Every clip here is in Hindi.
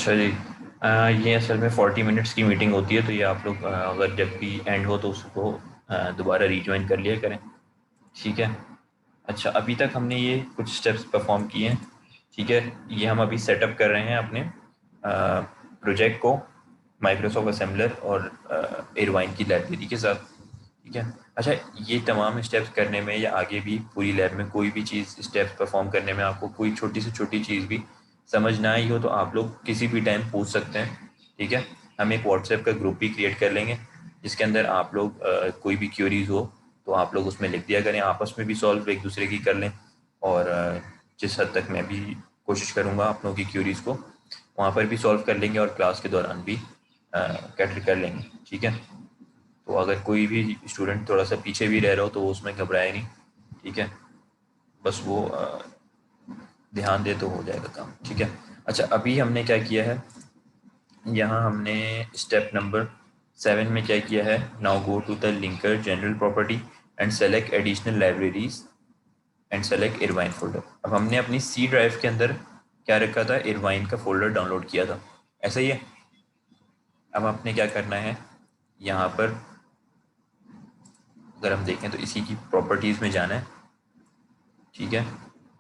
अच्छा जी। ये असल में 40 मिनट्स की मीटिंग होती है, तो ये आप लोग अगर जब भी एंड हो तो उसको दोबारा रीज्वाइन कर लिया करें। ठीक है। अच्छा, अभी तक हमने ये कुछ स्टेप्स परफॉर्म किए हैं। ठीक है। ये हम अभी सेटअप कर रहे हैं अपने प्रोजेक्ट को माइक्रोसॉफ्ट असेंबलर और एरवाइन की लाइब्रेरी के साथ। ठीक है। अच्छा, ये तमाम स्टेप्स करने में या आगे भी पूरी लैब में कोई भी चीज़ स्टेप्स परफॉर्म करने में आपको कोई छोटी से छोटी चीज़ भी समझ ना आई हो तो आप लोग किसी भी टाइम पूछ सकते हैं। ठीक है। हम एक व्हाट्सएप का ग्रुप भी क्रिएट कर लेंगे जिसके अंदर आप लोग कोई भी क्यूरीज हो तो आप लोग उसमें लिख दिया करें, आपस में भी सॉल्व एक दूसरे की कर लें। और जिस हद तक मैं भी कोशिश करूँगा आप लोगों की क्यूरीज को वहाँ पर भी सॉल्व कर लेंगे और क्लास के दौरान भी कैटर कर लेंगे। ठीक है। तो अगर कोई भी स्टूडेंट थोड़ा सा पीछे भी रह रहा हो तो वो उसमें घबराए नहीं। ठीक है। बस वो ध्यान दे तो हो जाएगा काम। ठीक है। अच्छा, अभी हमने क्या किया है, यहाँ हमने स्टेप नंबर 7 में क्या किया है, now go to the linker general property and select additional libraries and select Irvine folder. अब हमने अपनी सी ड्राइव के अंदर क्या रखा था, इरवाइन का फोल्डर डाउनलोड किया था। ऐसा ही है। अब आपने क्या करना है, यहाँ पर अगर हम देखें तो इसी की प्रॉपर्टीज़ में जाना है। ठीक है।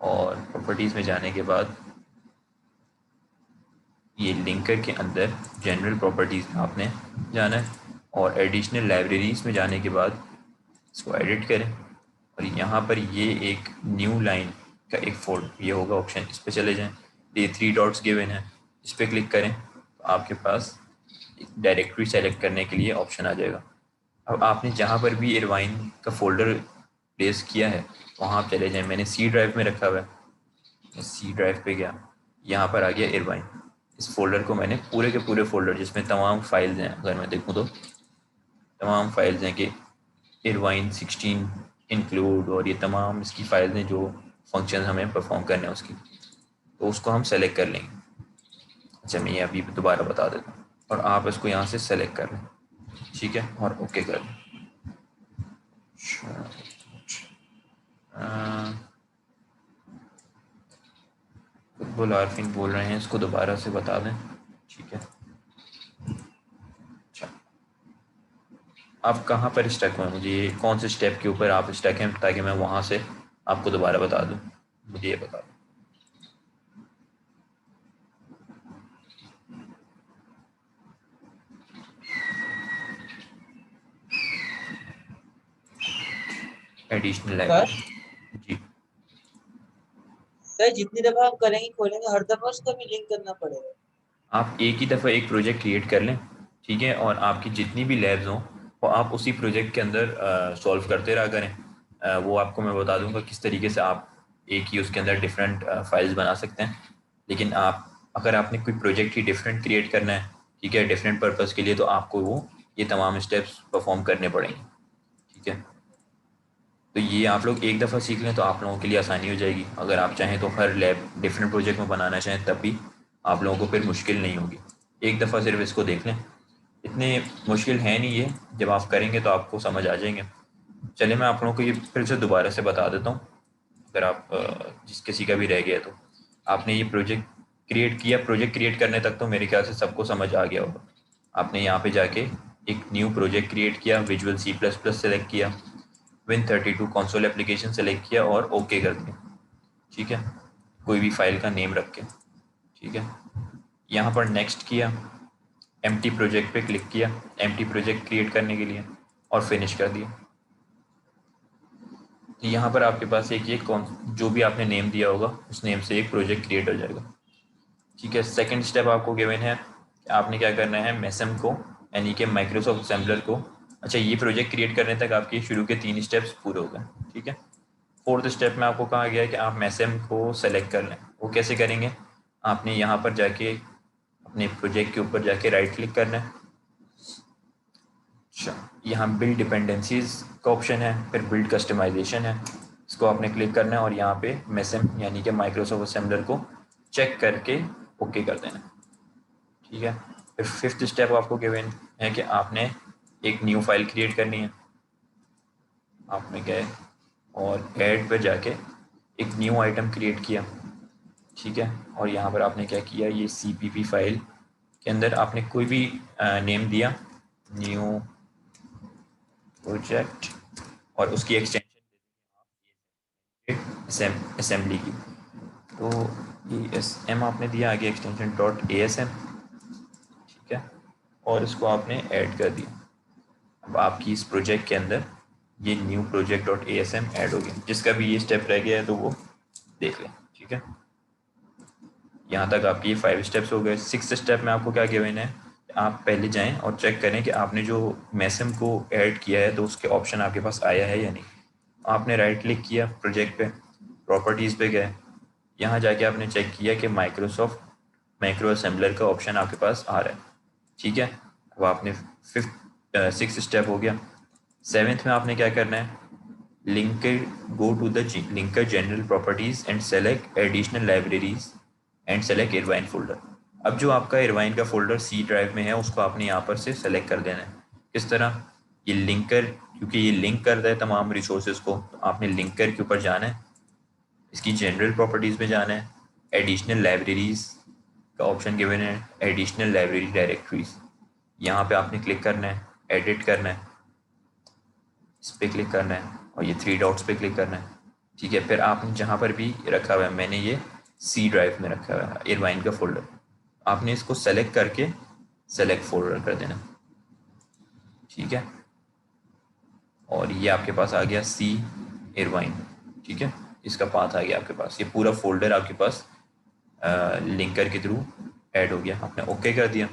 और प्रॉपर्टीज़ में जाने के बाद ये लिंकर के अंदर जनरल प्रॉपर्टीज़ में आपने जाना है और एडिशनल लाइब्रेरीज़ में जाने के बाद इसको एडिट करें और यहाँ पर ये एक न्यू लाइन का एक फोल्ड ये होगा ऑप्शन, इस पर चले जाएं। ये 3 डॉट्स गिवन है, इस पर क्लिक करें तो आपके पास डायरेक्टरी सेलेक्ट करने के लिए ऑप्शन आ जाएगा। अब आपने जहाँ पर भी इरवाइन का फोल्डर प्लेस किया है वहाँ आप चले जाएं। मैंने सी ड्राइव में रखा हुआ है, सी ड्राइव पे गया, यहाँ पर आ गया इरवाइन। इस फोल्डर को मैंने पूरे के पूरे फोल्डर जिसमें तमाम फाइल्स हैं, अगर मैं देखूँ तो तमाम फाइल्स हैं कि इरवाइन 16 इंक्लूड और ये तमाम इसकी फाइल्स हैं जो फंक्शन हमें परफॉर्म करने हैं उसकी, तो उसको हम सेलेक्ट कर लेंगे। अच्छा, मैं ये अभी दोबारा बता देता हूँ और आप इसको यहाँ से सेलेक्ट कर लें। ठीक है। और ओके कर लें। फुटबॉल आरफिन बोल रहे हैं, इसको दोबारा से बता दें। ठीक है। अच्छा, आप कहाँ पर स्टक हुए, मुझे ये कौन से स्टेप के ऊपर आप स्टक हैं ताकि मैं वहाँ से आपको दोबारा बता दूँ, मुझे ये बता दें। एडिशनल सर लाइब्रेरी जी। सर जितनी दफा हम करेंगे खोलेंगे हर दफा उसका भी लिंक करना पड़ेगा। आप एक ही दफ़ा एक प्रोजेक्ट क्रिएट कर लें। ठीक है। और आपकी जितनी भी लैब्स हों वो आप उसी प्रोजेक्ट के अंदर सॉल्व करते रहा करें। वो आपको मैं बता दूंगा किस तरीके से आप एक ही उसके अंदर डिफरेंट फाइल्स बना सकते हैं। लेकिन आप अगर आपने कोई प्रोजेक्ट ही डिफरेंट क्रिएट करना है, ठीक है, डिफरेंट पर्पज़ के लिए, तो आपको वो ये तमाम स्टेप्स परफॉर्म करने पड़ेंगे। ठीक है। तो ये आप लोग एक दफ़ा सीख लें तो आप लोगों के लिए आसानी हो जाएगी। अगर आप चाहें तो हर लैब डिफरेंट प्रोजेक्ट में बनाना चाहें तब भी आप लोगों को फिर मुश्किल नहीं होगी। एक दफ़ा सिर्फ इसको देख लें, इतने मुश्किल है नहीं ये, जब आप करेंगे तो आपको समझ आ जाएंगे। चलिए मैं आप लोगों को ये फिर से दोबारा से बता देता हूँ, अगर आप जिस किसी का भी रह गया तो। आपने ये प्रोजेक्ट क्रिएट किया, प्रोजेक्ट क्रिएट करने तक तो मेरे ख्याल से सबको समझ आ गया होगा। आपने यहाँ पे जाके एक न्यू प्रोजेक्ट क्रिएट किया, visual C plus plus select किया, Win32 कंसोल एप्लीकेशन सेलेक्ट किया और ओके कर दिया। ठीक है। कोई भी फाइल का नेम रख के। ठीक है। यहाँ पर नेक्स्ट किया, एम्प्टी प्रोजेक्ट पे क्लिक किया एम्प्टी प्रोजेक्ट क्रिएट करने के लिए और फिनिश कर दिया। तो यहाँ पर आपके पास एक ये कौन जो भी आपने नेम दिया होगा उस नेम से एक प्रोजेक्ट क्रिएट हो जाएगा। ठीक है। सेकंड स्टेप आपको गिवन है कि आपने क्या करना है, मेसम को यानी कि माइक्रोसॉफ्ट असेंबलर को। अच्छा, ये प्रोजेक्ट क्रिएट करने तक आपके शुरू के 3 स्टेप्स पूरे हो गए। ठीक है। फोर्थ स्टेप में आपको कहा गया है कि आप मेसम को सेलेक्ट कर लें। वो कैसे करेंगे, आपने यहाँ पर जाके अपने प्रोजेक्ट के ऊपर जाके राइट क्लिक करना है। अच्छा, यहाँ बिल्ड डिपेंडेंसीज का ऑप्शन है, फिर बिल्ड कस्टमाइजेशन है, इसको आपने क्लिक करना है और यहाँ पे मेसम यानी कि माइक्रोसॉफ्ट असेंबलर को चेक करके ओके कर देना है। ठीक है। फिर फिफ्थ स्टेप आपको गिवन है कि आपने एक न्यू फाइल क्रिएट करनी है। आपने गए और ऐड पर जाके एक न्यू आइटम क्रिएट किया। ठीक है। और यहाँ पर आपने क्या किया, ये CPP फाइल के अंदर आपने कोई भी नेम दिया, न्यू प्रोजेक्ट, और उसकी एक्सटेंशन असेंबली की। तो ए एस एम आपने दिया, आगे extension dot A S M, ठीक है, और इसको आपने ऐड कर दिया। अब आपकी इस प्रोजेक्ट के अंदर ये new project dot A S M add हो गया। जिसका भी ये स्टेप रह गया है तो वो देख लें, ठीक है। यहाँ तक आपकी ये 5 स्टेप्स हो गए। 6th स्टेप में आपको क्या गिवन है, आप पहले जाएं और चेक करें कि आपने जो मैसम को ऐड किया है तो उसके ऑप्शन आपके पास आया है या नहीं। आपने राइट क्लिक किया प्रोजेक्ट पे, प्रॉपर्टीज़ पे गए, यहाँ जाके आपने चेक किया कि माइक्रोसॉफ्ट माइक्रो असेंबलर का ऑप्शन आपके पास आ रहा है, ठीक है। अब आपने 6th स्टेप हो गया। 7th में आपने क्या करना है, linker go to the linker general properties and select additional libraries and select Irvine folder. अब जो आपका इरवाइन का फोल्डर सी ड्राइव में है उसको आपने यहाँ पर से सेलेक्ट कर देना है। किस तरह, ये लिंकर, क्योंकि ये लिंक कर रहा है तमाम रिसोर्सेज को, तो आपने लिंकर के ऊपर जाना है, इसकी जनरल प्रॉपर्टीज़ में जाना है, एडिशनल लाइब्रेरीज का ऑप्शन गिवन है, एडिशनल लाइब्रेरी डायरेक्टरीज, यहाँ पे आपने क्लिक करना है, एडिट करना है, इस पर क्लिक करना है और ये 3 डॉट्स पे क्लिक करना है, ठीक है। फिर आपने जहाँ पर भी रखा हुआ है, मैंने ये सी ड्राइव में रखा हुआ है इरवाइन का फोल्डर, आपने इसको सेलेक्ट करके सेलेक्ट फोल्डर कर देना, ठीक है। और ये आपके पास आ गया सी इरवाइन, ठीक है, इसका पाथ आ गया आपके पास, ये पूरा फोल्डर आपके पास लिंकर के थ्रू ऐड हो गया। आपने ओके कर दिया,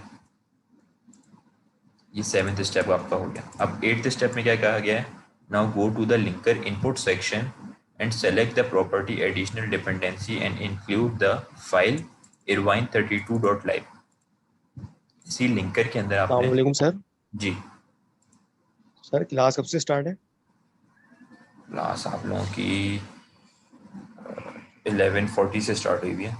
ये 7th स्टेप आपका हो गया। अब 8th स्टेप में क्या कहा गया है, now go to the linker input section and select the property additional dependency and include the file irvine32.live। इसी लिंकर के अंदर आपने, अस्सलाम सर। जी सर क्लास कब से स्टार्ट है? क्लास आप लोगों की 11:40 से स्टार्ट हुई हुई है।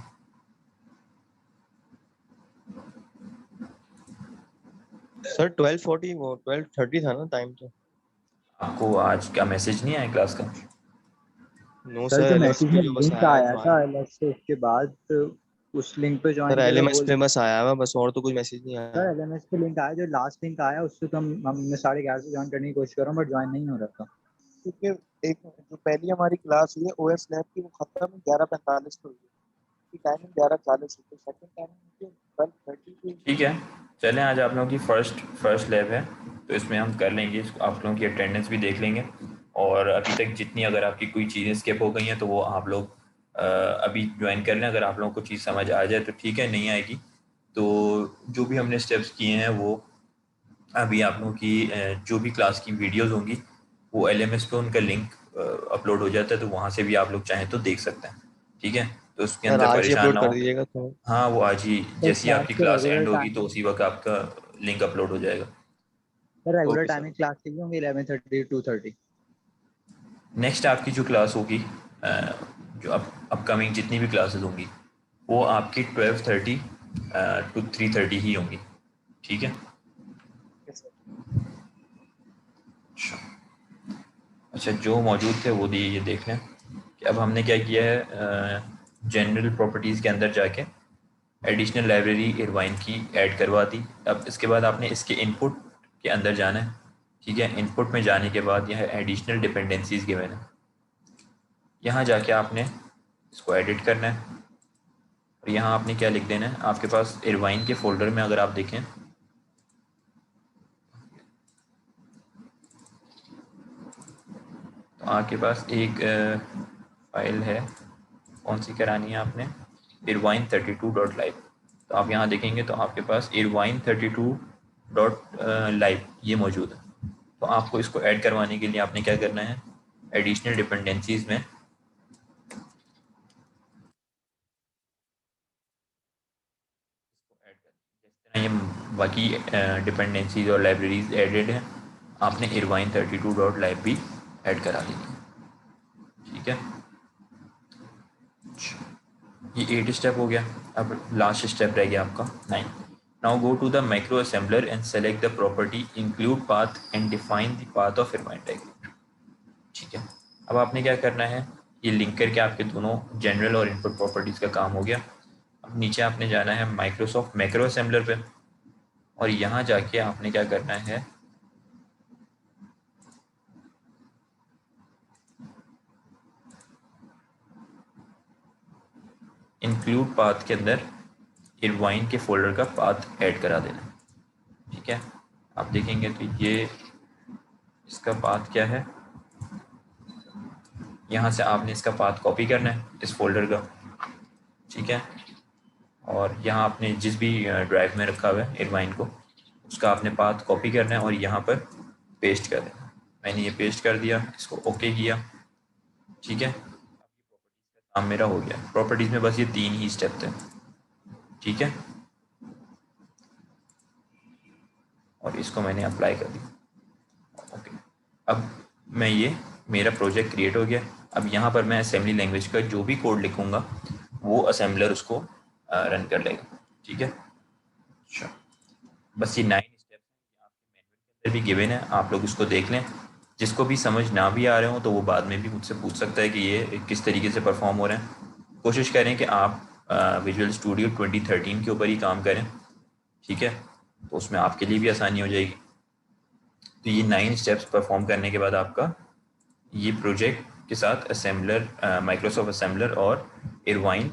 सर 12:40 वो 12:30 था ना टाइम तो। आपको आज का मैसेज नहीं आया क्लास का? नो सर सर, जो एलएमएस मैसेज पे में जो बस लिंक आया है आया था हमारे। अलग से, उसके बाद उस लिंक पे सर ज्वाइन करें एलएमएस वो। पे बस आया हुआ बस, और तो कोई मैसेज नहीं सर आया। एलएमएस पे लिंक आया, जो लास्ट लिंक आया उससे तो हमने 11:30 से ज्वाइन करने की कोशिश कर रहा हूँ, बट ज्वाइन नहीं हो रहा था। क्योंकि एक जो पहली हमारी क्लास हुई है ओएस लैब की, वो खत्म 11:45 को हुई है, उसकी टाइमिंग 11:40 है, तो सेकंड टाइमिंग मुझे 12:30 की। ठीक है, चलें, आज आप लोगों की फर्स्ट लैब है तो इसमें हम कर लेंगे, आप लोगों की अटेंडेंस भी देख लेंगे, और अभी तक जितनी अगर आपकी कोई चीज़ें स्किप हो गई हैं तो वो आप लोग अभी ज्वाइन कर लें। अगर आप लोगों को चीज़ समझ आ जाए तो ठीक है, नहीं आएगी तो जो भी हमने स्टेप्स किए हैं वो अभी आप लोगों की जो भी क्लास की वीडियोज़ होंगी वो एलएमएस पे उनका लिंक अपलोड हो जाता है, तो वहाँ से भी आप लोग चाहें तो देख सकते हैं, ठीक है। तो उसके सर अंदर आज ही परेशान अपलोड ना कर हो। दीजिएगा तो। हाँ, वो आज ही सर जैसे ही क्लास आपकी के क्लास रेगुलर एंड होगी तो टाइमिंग, उसी वक्त आपका लिंक अपलोड हो जाएगा। Sir regular okay sir. Timing class की भी होंगी 11:30 2:30। नेक्स्ट आपकी जो क्लास होगी, जो अपकमिंग जितनी भी क्लासेस होंगी वो आपकी 12:30 to 3:30 ही होंगी, ठीक है। अच्छा अच्छा, जो मौजूद थे वो दिए, ये देख लें कि अब हमने क्या किया है, जनरल प्रॉपर्टीज़ के अंदर जाके एडिशनल लाइब्रेरी इरवाइन की ऐड करवा दी। अब इसके बाद आपने इसके इनपुट के अंदर जाना है, ठीक है। इनपुट में जाने के बाद यह एडिशनल डिपेंडेंसीज गिवन है, यहाँ जाके आपने इसको एडिट करना है और यहाँ आपने क्या लिख देना है, आपके पास इरवाइन के फोल्डर में अगर आप देखें तो आपके पास एक फाइल है, कौन सी करानी है आपने, irvine32.live। तो आप यहाँ देखेंगे तो आपके पास irvine32.live ये मौजूद है। तो आपको इसको ऐड करवाने के लिए आपने क्या करना है, एडिशनल डिपेंडेंसीज में जिस तरह ये बाकी डिपेंडेंसीज और लाइब्रेरीज एडेड हैं, आपने irvine32.live भी ऐड करा लेनी है, ठीक है। ये 8 स्टेप हो गया। अब लास्ट स्टेप रह गया आपका 9। Now go to the micro assembler and select the property include path and define the path of Irvine diagram, ठीक है। अब आपने क्या करना है, ये लिंक करके आपके दोनों जनरल और इनपुट प्रॉपर्टीज़ का काम हो गया। अब नीचे आपने जाना है माइक्रोसॉफ्ट मैक्रो असेंबलर पे, और यहाँ जाके आपने क्या करना है, इंक्लूड पाथ के अंदर इरवाइन के फोल्डर का पाथ ऐड करा देना। ठीक है, आप देखेंगे तो ये इसका पाथ क्या है, यहाँ से आपने इसका पाथ कॉपी करना है इस फोल्डर का। ठीक है, और यहाँ आपने जिस भी ड्राइव में रखा हुआ है इरवाइन को, उसका आपने पाथ कॉपी करना है और यहाँ पर पेस्ट कर देना। मैंने ये पेस्ट कर दिया, इसको ओके किया। ठीक है, काम मेरा हो गया। प्रॉपर्टीज़ में बस ये 3 ही स्टेप थे। ठीक है, और इसको मैंने अप्लाई कर दिया। ओके, अब मैं ये मेरा प्रोजेक्ट क्रिएट हो गया। अब यहाँ पर मैं असेंबली लैंग्वेज का जो भी कोड लिखूँगा वो असेंबलर उसको रन कर लेगा। ठीक है, अच्छा, बस ये 9 स्टेप्स आपके मैनुअल के अंदर भी गिवन है, आप लोग उसको देख लें। जिसको भी समझ ना भी आ रहे हो तो वो बाद में भी मुझसे पूछ सकता है कि ये किस तरीके से परफॉर्म हो रहे हैं। कोशिश करें कि आप विजुअल स्टूडियो 2013 के ऊपर ही काम करें। ठीक है, तो उसमें आपके लिए भी आसानी हो जाएगी। तो ये 9 स्टेप्स परफॉर्म करने के बाद आपका ये प्रोजेक्ट के साथ असेंबलर, माइक्रोसॉफ्ट असेंबलर और इरवाइन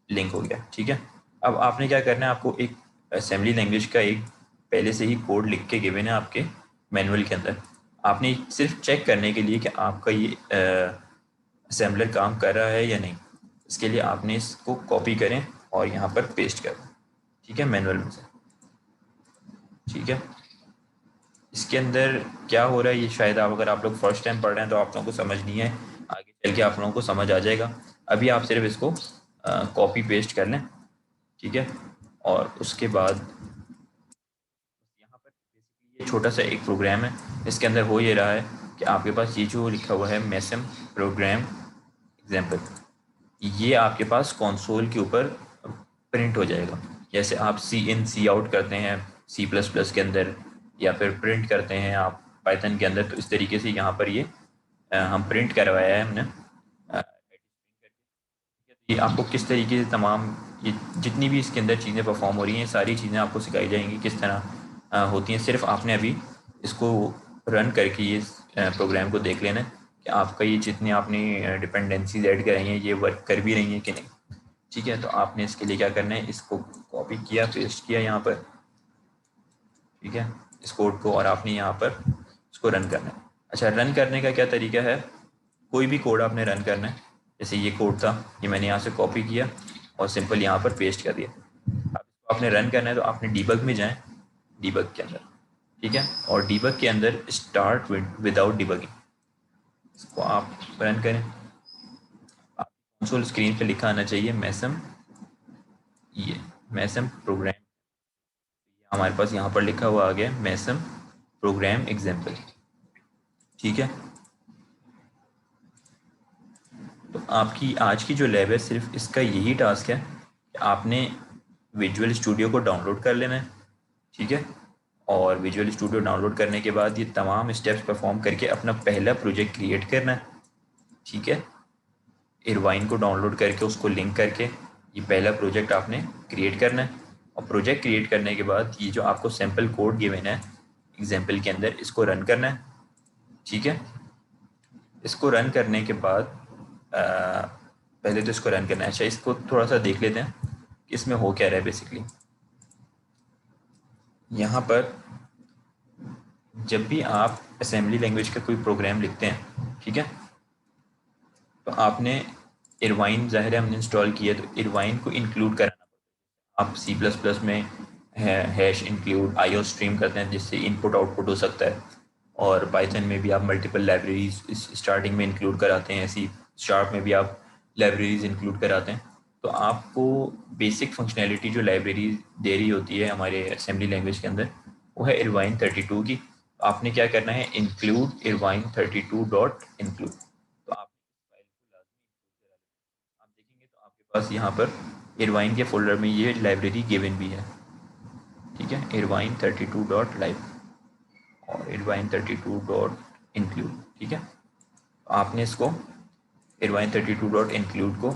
लिंक हो गया। ठीक है, अब आपने क्या करना है, आपको एक असेंबली लैंग्वेज का एक पहले से ही कोड लिख के गिवन है आपके मैनुअल के अंदर। आपने सिर्फ चेक करने के लिए कि आपका ये असेंबलर काम कर रहा है या नहीं, इसके लिए आपने इसको कॉपी करें और यहाँ पर पेस्ट करें। ठीक है, मैनुअल में से। ठीक है, इसके अंदर क्या हो रहा है ये शायद अगर आप लोग फर्स्ट टाइम पढ़ रहे हैं तो आप लोगों को समझ नहीं है, आगे चल के आप लोगों को समझ आ जाएगा। अभी आप सिर्फ इसको कॉपी पेस्ट कर लें। ठीक है, और उसके बाद यहाँ पर बेसिकली ये छोटा सा एक प्रोग्राम है। इसके अंदर हो ये रहा है कि आपके पास ये जो लिखा हुआ है मेसम प्रोग्राम एग्जाम्पल, ये आपके पास कंसोल के ऊपर प्रिंट हो जाएगा। जैसे आप सी इन सी आउट करते हैं C++ के अंदर, या फिर प्रिंट करते हैं आप पाइथन के अंदर, तो इस तरीके से यहाँ पर ये हम प्रिंट करवाया है हमने। ये आपको किस तरीके से तमाम ये जितनी भी इसके अंदर चीज़ें परफॉर्म हो रही हैं, सारी चीज़ें आपको सिखाई जाएंगी किस तरह होती हैं। सिर्फ आपने अभी इसको रन करके ये प्रोग्राम को देख लेना है कि आपका ये जितनी आपने डिपेंडेंसीज ऐड कराई हैं ये वर्क कर भी रही हैं कि नहीं। ठीक है, तो आपने इसके लिए क्या करना है, इसको कॉपी किया, पेस्ट किया यहाँ पर। ठीक है, इस कोड को, और आपने यहाँ पर इसको रन करना है। अच्छा, रन करने का क्या तरीका है, कोई भी कोड आपने रन करना है। जैसे ये कोड था, ये मैंने यहाँ से कॉपी किया और सिंपल यहाँ पर पेस्ट कर दिया। अब इसको आपने रन करना है तो आपने डीबग में जाएं, डीबग के अंदर। ठीक है, और डीबग के अंदर स्टार्ट विदाउट डीबगिंग, इसको आप रन करें। कंसोल स्क्रीन पे लिखा आना चाहिए मेसम, ये मेसम प्रोग्राम, हमारे पास यहाँ पर लिखा हुआ आ गया मेसम प्रोग्राम एग्जाम्पल। ठीक है, तो आपकी आज की जो लैब है सिर्फ इसका यही टास्क है कि आपने विजुअल स्टूडियो को डाउनलोड कर लेना है। ठीक है, और विजुअल स्टूडियो डाउनलोड करने के बाद ये तमाम स्टेप्स परफॉर्म करके अपना पहला प्रोजेक्ट क्रिएट करना है। ठीक है, इरवाइन को डाउनलोड करके उसको लिंक करके ये पहला प्रोजेक्ट आपने क्रिएट करना है। और प्रोजेक्ट क्रिएट करने के बाद ये जो आपको सैम्पल कोड गिवन है एग्जाम्पल के अंदर, इसको रन करना है। ठीक है, इसको रन करने के बाद पहले तो इसको रन करना है। अच्छा, इसको थोड़ा सा देख लेते हैं कि इसमें हो क्या रहा है। बेसिकली यहाँ पर जब भी आप असेंबली लैंग्वेज का कोई प्रोग्राम लिखते हैं, ठीक है, तो आपने इरवाइन, ज़ाहिर है हमने इंस्टॉल किया तो इरवाइन को इंक्लूड कराना पड़ता है। आप C++ में हैश इंक्लूड IO स्ट्रीम करते हैं जिससे इनपुट आउटपुट हो सकता है, और पाइथन में भी आप मल्टीपल लाइब्रेरीज स्टार्टिंग में इंक्लूड कराते हैं, ऐसी शार्प में भी आप लाइब्रेरीज इंक्लूड कराते हैं। तो आपको बेसिक फंक्शनैलिटी जो लाइब्रेरी दे रही होती है हमारे असेंबली लैंग्वेज के अंदर, वो है इरवाइन 32 की। तो आपने क्या करना है, इंक्लूड इरवाइन 32 डॉट इंक्लूड। तो आप देखेंगे तो आपके पास यहाँ पर इरवाइन के फोल्डर में ये लाइब्रेरी गिवन भी है। ठीक है, इरवाइन 32 डॉट लाइव और इरवाइन 32 डॉट इंक्लूड। ठीक है, तो आपने इसको इरवाइन 32 डॉट इंक्लूड को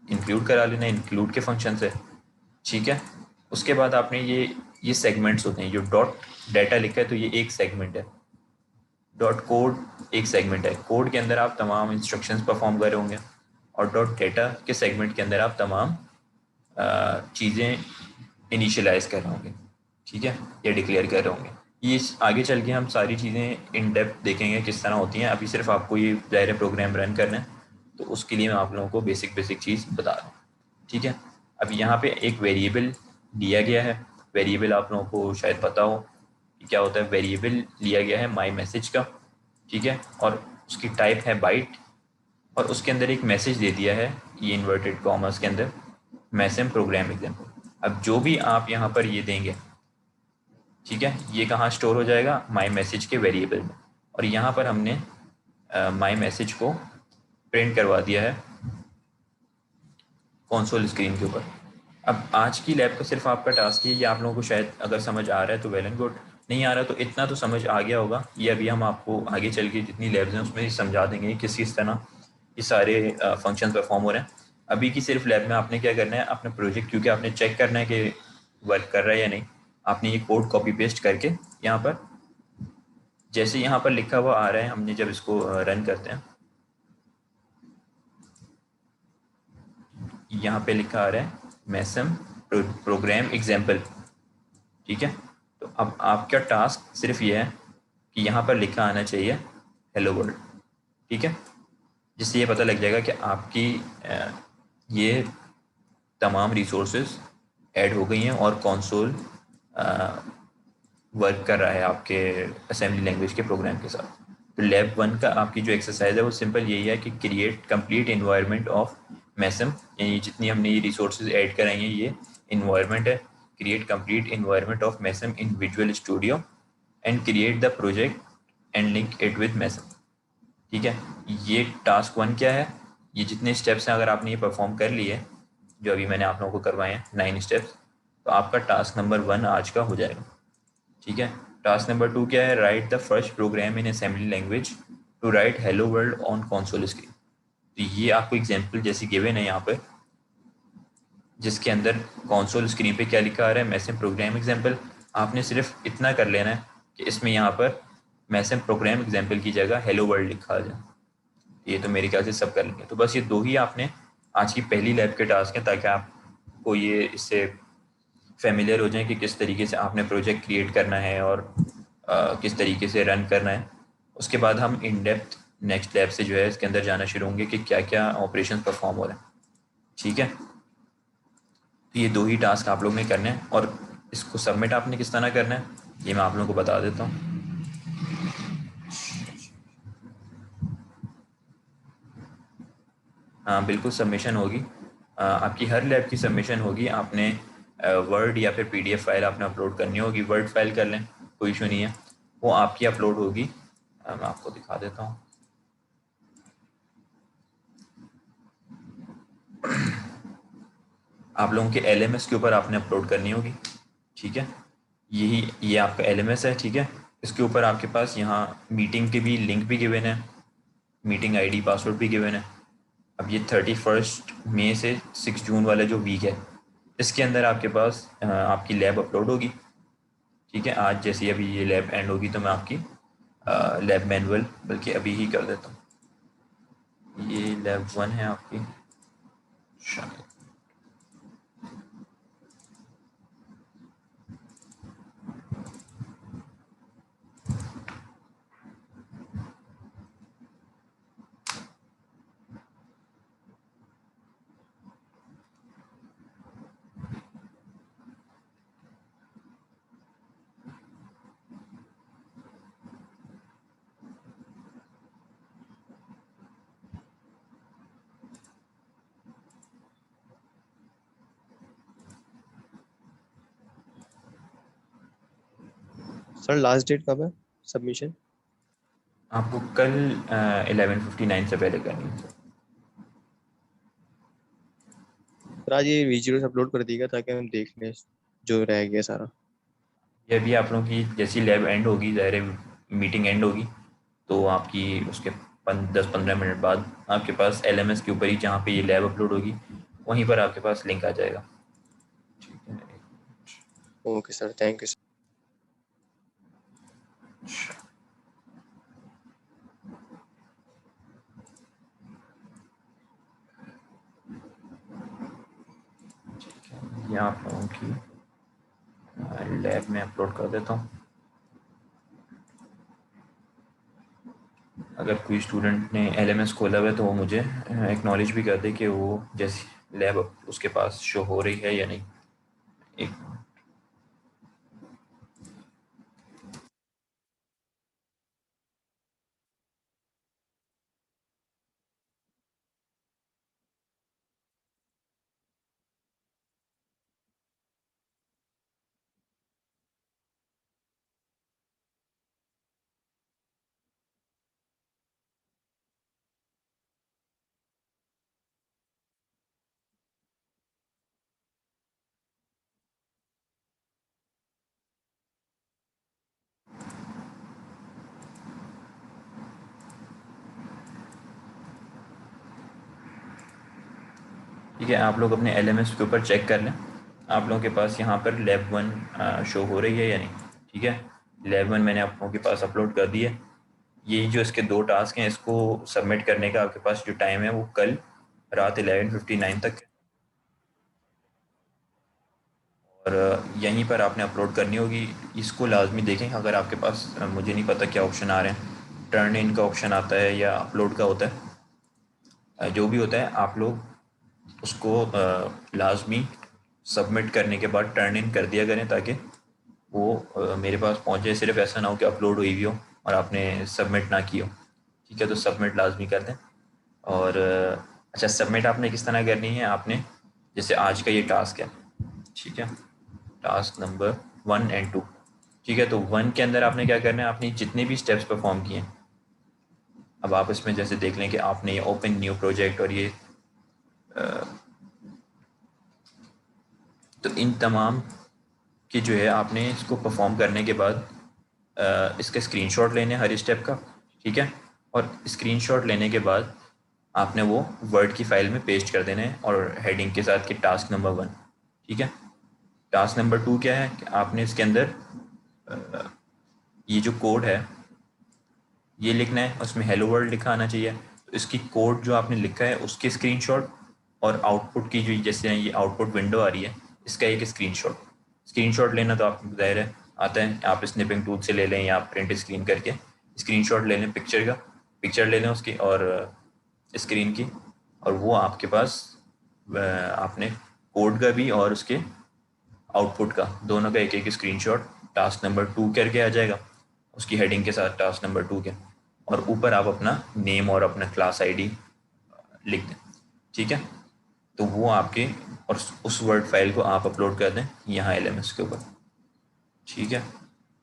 इंक्लूड करा लेना इंक्लूड के फंक्शन से। ठीक है, उसके बाद आपने ये ये सेगमेंट्स होते हैं। जो डॉट डाटा लिखा है तो ये एक सेगमेंट है, डॉट कोड एक सेगमेंट है। कोड के अंदर आप तमाम इंस्ट्रक्शंस परफॉर्म कर रहे होंगे, और डॉट डेटा के सेगमेंट के अंदर आप तमाम चीज़ें इनिशियलाइज कर रहे होंगे, ठीक है, या डिक्लेयर कर रहे होंगे। ये आगे चल के हम सारी चीज़ें इन डेप्थ देखेंगे किस तरह होती हैं। अभी सिर्फ आपको ये ज़ाहिर प्रोग्राम रन करना है, तो उसके लिए मैं आप लोगों को बेसिक चीज़ बता रहा हूँ, ठीक है। अब यहाँ पे एक वेरिएबल दिया गया है। वेरिएबल आप लोगों को शायद पता हो कि क्या होता है। वेरिएबल लिया गया है माई मैसेज का, ठीक है, और उसकी टाइप है बाइट, और उसके अंदर एक मैसेज दे दिया है ये इन्वर्टेड कॉमर्स के अंदर, मैसेम प्रोग्राम एग्जाम्पल। अब जो भी आप यहाँ पर ये देंगे, ठीक है, ये कहाँ स्टोर हो जाएगा, माई मैसेज के वेरिएबल में। और यहाँ पर हमने माई मैसेज को प्रिंट करवा दिया है कंसोल स्क्रीन के ऊपर। अब आज की लैब का सिर्फ आपका टास्क है, ये आप लोगों को शायद अगर समझ आ रहा है तो वेल एंड गुड, नहीं आ रहा तो इतना तो समझ आ गया होगा। ये अभी हम आपको आगे चल के जितनी लैब्स हैं उसमें समझा देंगे किस तरह ये सारे फंक्शन परफॉर्म हो रहे हैं। अभी की सिर्फ लैब में आपने क्या करना है, अपना प्रोजेक्ट, क्योंकि आपने चेक करना है कि वर्क कर रहा है या नहीं, आपने ये कोड कॉपी पेस्ट करके यहाँ पर, जैसे यहाँ पर लिखा हुआ आ रहा है, हमने जब इसको रन करते हैं, यहाँ पे लिखा आ रहा है मैसम प्रोग्राम एग्जाम्पल, ठीक है। तो अब आपका टास्क सिर्फ ये है कि यहाँ पर लिखा आना चाहिए हेलो वर्ल्ड, ठीक है, जिससे ये पता लग जाएगा कि आपकी ये तमाम रिसोर्सेज ऐड हो गई हैं और कंसोल वर्क कर रहा है आपके असेंबली लैंग्वेज के प्रोग्राम के साथ। तो लैब 1 का आपकी जो एक्सरसाइज है वो सिंपल यही है कि क्रिएट कंप्लीट इन्वायरमेंट ऑफ मैसम, यानी जितनी हमने ये रिसोर्सेज ऐड कराई हैं ये इन्वायरमेंट है। Create complete environment of MASM in Visual Studio and create the project and link it with MASM, ठीक है। ये टास्क 1 क्या है, ये जितने स्टेप्स हैं अगर आपने ये परफॉर्म कर लिए, जो अभी मैंने आप लोगों को करवाए हैं 9 स्टेप्स, तो आपका टास्क नंबर 1 आज का हो जाएगा, ठीक है। टास्क नंबर 2 क्या है, write the first program in assembly language to write hello world on console screen. तो ये आपको एग्जांपल जैसी गिवन है यहाँ पे, जिसके अंदर कंसोल स्क्रीन पे क्या लिखा आ रहा है, मैसेम प्रोग्राम एग्जांपल। आपने सिर्फ इतना कर लेना है कि इसमें यहाँ पर मैसेम प्रोग्राम एग्जांपल की जगह हेलो वर्ल्ड लिखा आ जाए। ये तो मेरे ख्याल से सब कर लेंगे। तो बस ये 2 ही आपने आज की पहली लैब के टास्क हैं, ताकि आपको ये इससे फेमिलियर हो जाए कि किस तरीके से आपने प्रोजेक्ट क्रिएट करना है और किस तरीके से रन करना है। उसके बाद हम इन डेप्थ नेक्स्ट लैब से जो है इसके अंदर जाना शुरू होंगे कि क्या क्या ऑपरेशन परफॉर्म हो रहे हैं, ठीक है। तो ये 2 ही टास्क आप लोग ने करने हैं, और इसको सबमिट आपने किस तरह करना है ये मैं आप लोगों को बता देता हूँ। हाँ बिल्कुल, सबमिशन होगी। आपकी हर लैब की सबमिशन होगी। आपने वर्ड या फिर पीडीएफ फाइल आपने अपलोड करनी होगी। वर्ड फाइल कर लें, कोई इशू नहीं है, वो आपकी अपलोड होगी। मैं आपको दिखा देता हूँ। आप लोगों के एलएमएस के ऊपर आपने अपलोड करनी होगी, ठीक है। ये आपका एलएमएस है, ठीक है। इसके ऊपर आपके पास यहाँ मीटिंग के भी लिंक भी गिवन है, मीटिंग आईडी पासवर्ड भी गिवन है। अब ये 31 मई से 6 जून वाला जो वीक है, इसके अंदर आपके पास आपकी लैब अपलोड होगी, ठीक है। आज जैसे अभी ये लैब एंड होगी तो मैं आपकी लैब मैनुअल बल्कि अभी ही कर देता हूँ। ये लैब 1 है आपकी शायद। सर लास्ट डेट कब है सबमिशन? आपको कल 11:59 से पहले करनी है। सर आज ये विजुअल्स अपलोड कर दिएगा ताकि हम देख लें जो रह गया सारा। ये अभी आप लोगों की जैसी लैब एंड होगी, ज़ाहिर है मीटिंग एंड होगी, तो आपकी उसके 10-15 मिनट बाद आपके पास एलएमएस के ऊपर ही जहाँ पे ये लैब अपलोड होगी वहीं पर आपके पास लिंक आ जाएगा, ठीक है। Okay sir, thank you sir. ये आप लोगों की लैब में अपलोड कर देता हूँ। अगर कोई स्टूडेंट ने LMS खोला हुआ है तो वो मुझे एक्नॉलेज भी कर दे कि वो जैसी लैब उसके पास शो हो रही है या नहीं। एक ठीक है, आप लोग अपने LMS के ऊपर चेक कर लें, आप लोगों के पास यहाँ पर लैब 1 शो हो रही है या नहीं। ठीक है, लैब 1 मैंने आप लोगों के पास अपलोड कर दी है। ये जो इसके 2 टास्क हैं, इसको सबमिट करने का आपके पास जो टाइम है वो कल रात 11:59 तक है। और यहीं पर आपने अपलोड करनी होगी। इसको लाजमी देखें, अगर आपके पास मुझे नहीं पता क्या ऑप्शन आ रहे हैं, टर्न इन का ऑप्शन आता है या अपलोड का होता है, जो भी होता है आप लोग उसको लाजमी सबमिट करने के बाद टर्न इन कर दिया करें, ताकि वो मेरे पास पहुंचे। सिर्फ ऐसा ना हो कि अपलोड हुई भी हो और आपने सबमिट ना की हो। ठीक है, तो सबमिट लाजमी कर दें। और अच्छा, सबमिट आपने किस तरह करनी है, आपने जैसे आज का ये टास्क है, ठीक है, टास्क नंबर 1 और 2। ठीक है, तो 1 के अंदर आपने क्या करना है, आपने जितने भी स्टेप्स परफॉर्म किए हैं, अब आप इसमें जैसे देख लें कि आपने ये ओपन न्यू प्रोजेक्ट और ये तो इन तमाम की जो है आपने इसको परफॉर्म करने के बाद इसके स्क्रीनशॉट लेने हर स्टेप का। ठीक है, और स्क्रीनशॉट लेने के बाद आपने वो वर्ड की फाइल में पेस्ट कर देने हैं और हेडिंग के साथ कि टास्क नंबर 1। ठीक है, टास्क नंबर 2 क्या है कि आपने इसके अंदर ये जो कोड है ये लिखना है, उसमें हेलो वर्ल्ड लिखा आना चाहिए। तो इसकी कोड जो आपने लिखा है उसके स्क्रीनशॉट और आउटपुट की जो जैसे ये आउटपुट विंडो आ रही है इसका एक स्क्रीनशॉट लेना तो आप जाहिर है आता है, आप स्निपिंग टूल से ले लें या प्रिंट स्क्रीन करके स्क्रीनशॉट ले लें पिक्चर ले लें उसकी और स्क्रीन की, और वो आपके पास आपने कोड का भी और उसके आउटपुट का दोनों का एक स्क्रीनशॉट टास्क नंबर 2 करके आ जाएगा, उसकी हेडिंग के साथ टास्क नंबर 2 के, और ऊपर आप अपना नेम और अपना क्लास आईडी लिख दें। ठीक है, तो वो आपके और उस वर्ड फाइल को आप अपलोड कर दें यहाँ LMS के ऊपर। ठीक है,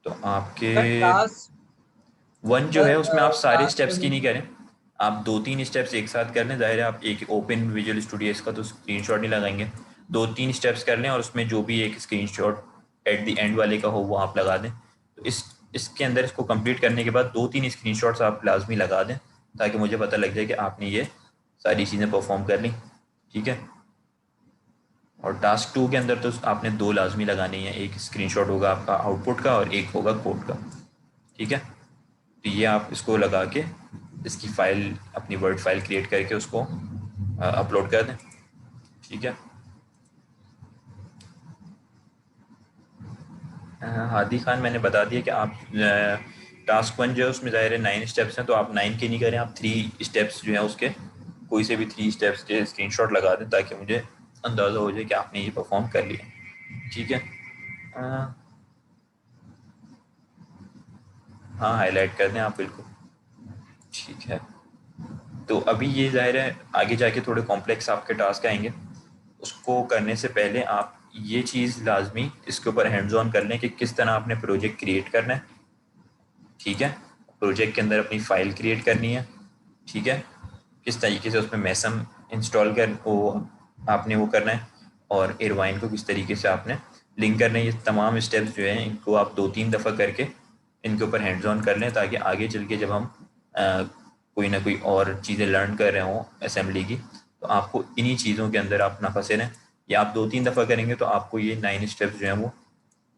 तो आपके टास्क 1 जो है उसमें आप सारे टास्क स्टेप्स की नहीं करें, आप 2-3 स्टेप्स एक साथ कर लें। जाहिर है आप एक ओपन विजुअल स्टूडियो इसका तो स्क्रीनशॉट नहीं लगाएंगे, 2-3 स्टेप्स कर लें और उसमें जो भी एक स्क्रीनशॉट एट द एंड वाले का हो वो आप लगा दें। तो इसके अंदर इसको कंप्लीट करने के बाद 2-3 स्क्रीनशॉट्स आप लाजमी लगा दें, ताकि मुझे पता लग जाए कि आपने ये सारी चीज़ें परफॉर्म कर ली। ठीक है, और टास्क 2 के अंदर तो आपने 2 लाजमी लगानी है, एक स्क्रीनशॉट होगा आपका आउटपुट का और एक होगा कोड का। ठीक है, तो ये आप इसको लगा के इसकी फ़ाइल अपनी वर्ड फाइल क्रिएट करके उसको अपलोड कर दें। ठीक है, हादी खान मैंने बता दिया कि आप टास्क 1 जो है उसमें ज़ाहिर है 9 स्टेप्स हैं, तो आप 9 के नहीं करें, आप 3 स्टेप्स जो हैं उसके कोई से भी 3 स्टेप्स के स्क्रीनशॉट लगा दें, ताकि मुझे अंदाज़ा हो जाए कि आपने ये परफॉर्म कर लिया। ठीक है, हाँ हाईलाइट कर दें आप बिल्कुल। ठीक है, तो अभी ये ज़ाहिर है आगे जाके थोड़े कॉम्प्लेक्स आपके टास्क आएंगे, उसको करने से पहले आप ये चीज़ लाजमी इसके ऊपर हैंड्स ऑन कर लें कि किस तरह आपने प्रोजेक्ट क्रिएट करना है। ठीक है, प्रोजेक्ट के अंदर अपनी फ़ाइल क्रिएट करनी है। ठीक है, किस तरीके से उसमें मैसम इंस्टॉल कर वो आपने वो करना है, और एयरवाइन को किस तरीके से आपने लिंक करना है। ये तमाम स्टेप्स जो हैं इनको आप 2-3 दफ़ा करके इनके ऊपर हैंड्स ऑन कर लें, ताकि आगे चल के जब हम कोई ना कोई और चीज़ें लर्न कर रहे हों असेंबली की, तो आपको इन्हीं चीज़ों के अंदर आप ना फंसे रहें। या आप 2-3 दफ़ा करेंगे तो आपको ये 9 स्टेप्स जो हैं वो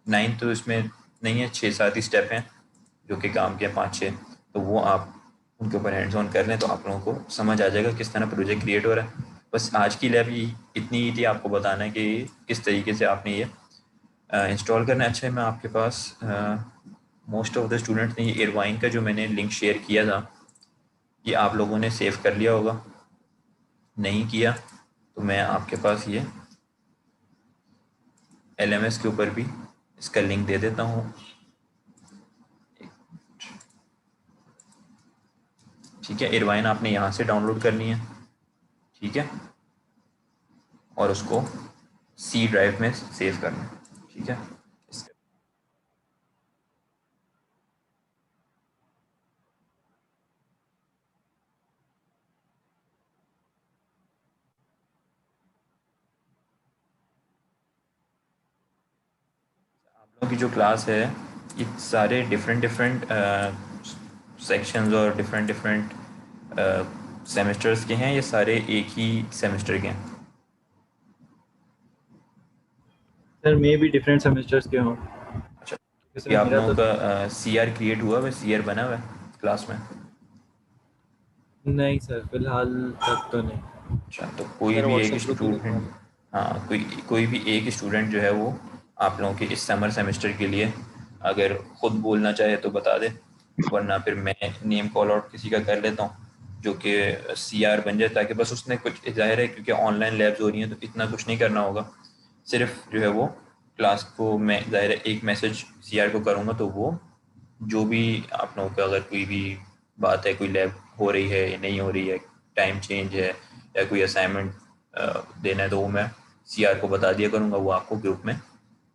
9 तो इसमें नहीं है, 6-7 ही स्टेप हैं जो कि काम के 5-6, तो वो आप उनके ऊपर हैंड्स ऑन कर लें तो आप लोगों को समझ आ जाएगा किस तरह प्रोजेक्ट क्रिएट हो रहा है। बस आज की लैब इतनी ही थी, आपको बताना है कि किस तरीके से आपने ये इंस्टॉल करना है। अच्छा है, मैं आपके पास मोस्ट ऑफ द स्टूडेंट्स ने ये इरवाइन का जो मैंने लिंक शेयर किया था ये आप लोगों ने सेव कर लिया होगा, नहीं किया तो मैं आपके पास ये LMS के ऊपर भी इसका लिंक दे देता हूँ। ठीक है, इरवाइन आपने यहाँ से डाउनलोड करनी है, ठीक है, और उसको C ड्राइव में सेव करना है, ठीक है। आप लोगों की जो क्लास है ये सारे डिफरेंट सेक्शंस और डिफरेंट सेमेस्टर्स के हैं, ये सारे एक ही सेमेस्टर के हैं? सर मे भी डिफरेंट सेमेस्टर्स के हों। अच्छा, सर ये आप मेरा लोगों तो का CR क्रिएट हुआ है, CR बना हुआ है क्लास में? नहीं सर, फिलहाल तक तो नहीं। अच्छा, तो कोई मेरा भी एक व्हाट्सएप ग्रुप ही नहीं है। स्टूडेंट, हाँ, कोई भी एक स्टूडेंट जो है वो आप लोगों के इस समर सेमेस्टर के लिए अगर खुद बोलना चाहे तो बता दे, वरना फिर मैं नेम कॉल आउट किसी का कर लेता हूँ जो कि CR बन जाए, ताकि बस उसने कुछ, जाहिर है क्योंकि ऑनलाइन लैब्स हो रही हैं तो इतना कुछ नहीं करना होगा, सिर्फ जो है वो क्लास को मैं जाहिर है एक मैसेज CR को करूँगा तो वो जो भी आप लोगों का अगर कोई भी बात है, कोई लैब हो रही है या नहीं हो रही है, टाइम चेंज है या कोई असाइनमेंट देना है, तो वो मैं CR को बता दिया करूँगा, वो आपको ग्रुप में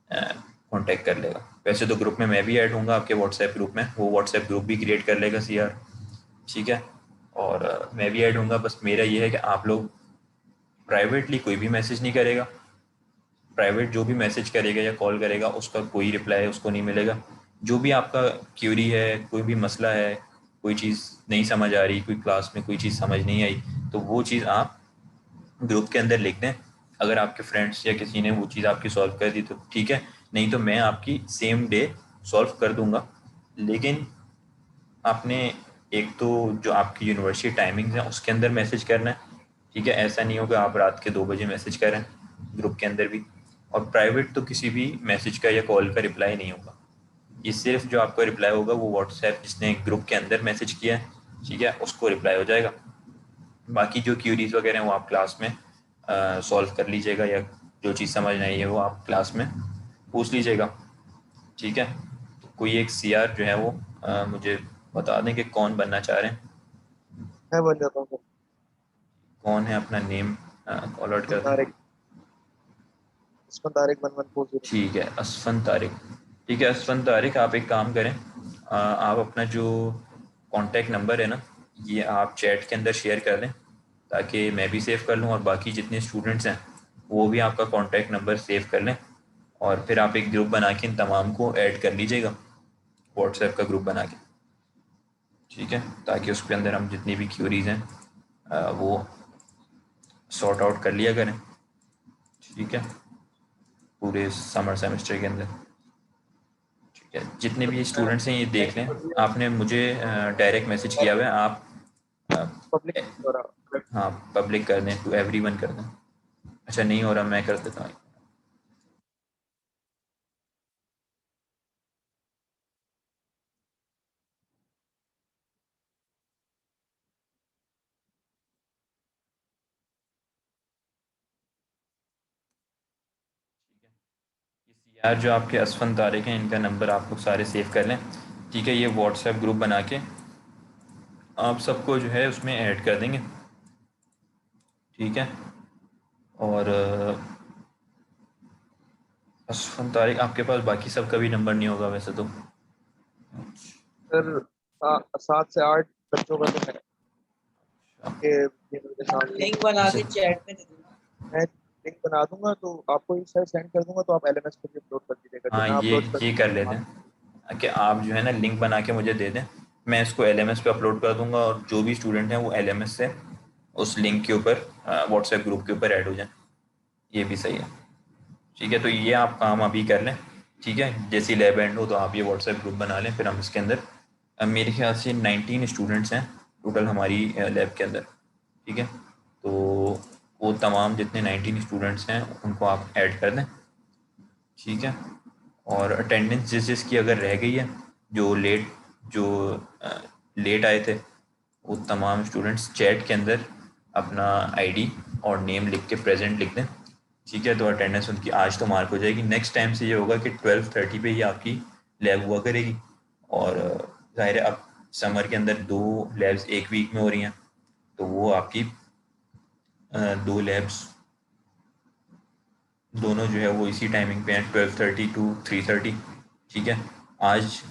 कांटेक्ट कर लेगा। वैसे तो ग्रुप में मैं भी ऐड हूँगा आपके व्हाट्सएप ग्रुप में, वो व्हाट्सएप ग्रुप भी क्रिएट कर लेगा CR, ठीक है। और मैं भी ऐड हूँगा, बस मेरा ये है कि आप लोग प्राइवेटली कोई भी मैसेज नहीं करेगा, प्राइवेट जो भी मैसेज करेगा या कॉल करेगा उसका कोई रिप्लाई उसको नहीं मिलेगा। जो भी आपका क्यूरी है, कोई भी मसला है, कोई चीज़ नहीं समझ आ रही, कोई क्लास में कोई चीज़ समझ नहीं आई, तो वो चीज़ आप ग्रुप के अंदर लिख दें। अगर आपके फ्रेंड्स या किसी ने वो चीज़ आपकी सॉल्व कर दी तो ठीक है, नहीं तो मैं आपकी सेम डे सॉल्व कर दूंगा। लेकिन आपने एक तो जो आपकी यूनिवर्सिटी टाइमिंग्स हैं उसके अंदर मैसेज करना है, ठीक है। ऐसा नहीं होगा आप रात के 2 बजे मैसेज करें ग्रुप के अंदर भी। और प्राइवेट तो किसी भी मैसेज का या कॉल का रिप्लाई नहीं होगा, ये सिर्फ जो आपका रिप्लाई होगा वो व्हाट्सएप जिसने ग्रुप के अंदर मैसेज किया है, ठीक है, उसको रिप्लाई हो जाएगा। बाकी जो क्यूरीज वगैरह हैं वो आप क्लास में सॉल्व कर लीजिएगा, या जो चीज़ समझ नहीं है वो आप क्लास में पूछ लीजिएगा, ठीक है। तो कोई एक CR जो है वो मुझे बता दें कि कौन बनना चाह रहे हैं, मैं बन जाता हूँ कौन है, अपना नेम कॉल आउट सर। कर दें। तारिक, इसमें तारिक 1140। ठीक है, असफन तारिक, ठीक है असफन तारिक, आप एक काम करें, आप अपना जो कॉन्टैक्ट नंबर है ना ये आप चैट के अंदर शेयर कर दें ताकि मैं भी सेव कर लूँ और बाकी जितने स्टूडेंट्स हैं वो भी आपका कॉन्टैक्ट नंबर सेव कर लें, और फिर आप एक ग्रुप बना के इन तमाम को ऐड कर लीजिएगा व्हाट्सएप का ग्रुप बना के, ठीक है, ताकि उसके अंदर हम जितनी भी क्यूरीज हैं वो सॉर्ट आउट कर लिया करें, ठीक है, पूरे समर सेमेस्टर के अंदर, ठीक है। जितने भी स्टूडेंट्स हैं ये देख लें, आपने मुझे डायरेक्ट मैसेज किया हुआ है, आप पब्लिक हो रहा। हाँ पब्लिक कर दें, टू एवरीवन कर दें। अच्छा नहीं हो रहा, मैं कर देता हूँ। ये CR जो आपके असफन तारिक हैं इनका नंबर आप लोग सारे सेव कर लें, ठीक है। ये व्हाट्सएप ग्रुप बना के आप सबको जो है उसमें ऐड कर देंगे, ठीक है। और असफन तारिक आपके पास बाकी सबका भी नंबर नहीं होगा वैसे तो। सर 7 से 8 बच्चों का तो है के मेरे सामने। लिंक बना के चैट में दे दूंगा। मैं लिंक बना दूंगा तो आपको इस साइड सेंड कर दूंगा, तो आप LMS पे अपलोड कर दीजिएगा हाँ जितना अपलोड कर। ये कर लेते हैं कि आप जो है ना लिंक बना के मुझे दे दें, मैं इसको LMS पे अपलोड कर दूंगा और जो भी स्टूडेंट हैं वो LMS से उस लिंक के ऊपर व्हाट्सएप ग्रुप के ऊपर ऐड हो जाए, ये भी सही है, ठीक है। तो ये आप काम अभी कर लें, ठीक है, जैसे लैब एंड हो तो आप ये व्हाट्सएप ग्रुप बना लें, फिर हम इसके अंदर मेरे ख्याल से 19 स्टूडेंट्स हैं टोटल हमारी लैब के अंदर। ठीक है, तो वो तमाम जितने 19 स्टूडेंट्स हैं उनको आप ऐड कर दें। ठीक है, और अटेंडेंस जिसकी अगर रह गई है, जो लेट आए थे, वो तमाम स्टूडेंट्स चैट के अंदर अपना आईडी और नेम लिख के प्रेजेंट लिख दें। ठीक है, तो अटेंडेंस उनकी आज तो मार्क हो जाएगी। नेक्स्ट टाइम से ये होगा कि 12:30 पे ही आपकी लैब हुआ करेगी। और ज़ाहिर है अब समर के अंदर 2 लैब्स एक वीक में हो रही हैं, तो वो आपकी 2 लैब्स दोनों जो है वो इसी टाइमिंग पे हैं, 12:30 to 3:30। ठीक है, आज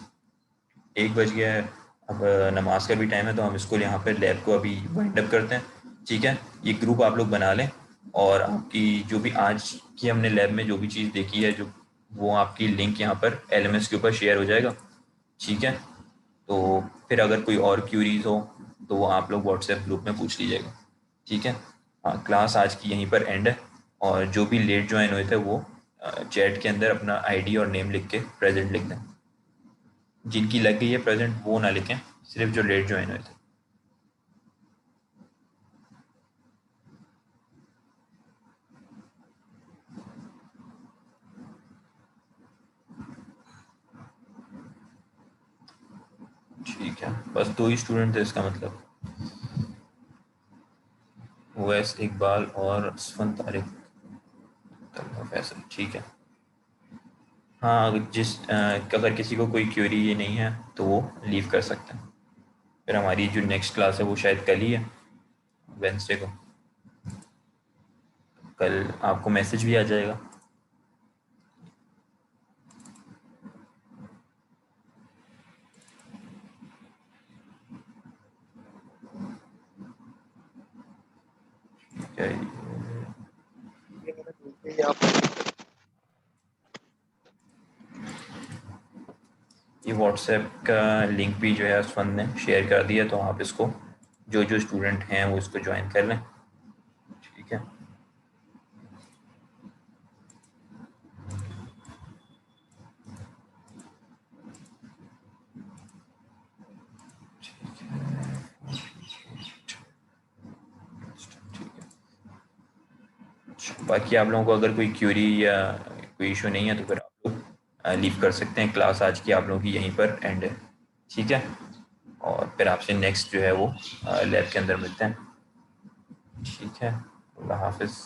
1 बज गया है, अब नमाज का भी टाइम है, तो हम इसको यहाँ पर लैब को अभी वाइंड अप करते हैं। ठीक है, ये ग्रुप आप लोग बना लें, और आपकी जो भी आज की हमने लैब में जो भी चीज़ देखी है, जो वो आपकी लिंक यहाँ पर LMS के ऊपर शेयर हो जाएगा। ठीक है, तो फिर अगर कोई और क्यूरीज हो तो वो आप लोग व्हाट्सएप ग्रुप में पूछ लीजिएगा। ठीक है, हाँ, क्लास आज की यहीं पर एंड है, और जो भी लेट ज्वाइन हुए थे वो चैट के अंदर अपना आईडी और नेम लिख के प्रेजेंट लिख दें। जिनकी लग गई है प्रेजेंट वो ना लिखें, सिर्फ जो लेट ज्वाइन हुए थे। ठीक है, बस 2 ही स्टूडेंट थे इसका मतलब, ओवैस इकबाल और असफन तारिक फैसल। ठीक है, हाँ, अगर किसी को कोई क्वेरी ये नहीं है तो वो लीव कर सकते हैं। फिर हमारी जो नेक्स्ट क्लास है वो शायद कल ही है, वेंसडे को। कल आपको मैसेज भी आ जाएगा। क्या ये मैंने भेज दिया आप। ये व्हाट्सएप का लिंक भी जो है असफन ने शेयर कर दिया, तो आप इसको जो स्टूडेंट हैं वो इसको ज्वाइन कर लें। ठीक है, बाकी आप लोगों को अगर कोई क्यूरी या कोई इशू नहीं है तो फिर आप लोग लीव कर सकते हैं। क्लास आज की आप लोगों की यहीं पर एंड है। ठीक है, और फिर आपसे नेक्स्ट जो है वो लैब के अंदर मिलते हैं। ठीक है, अल्लाह हाफिज़।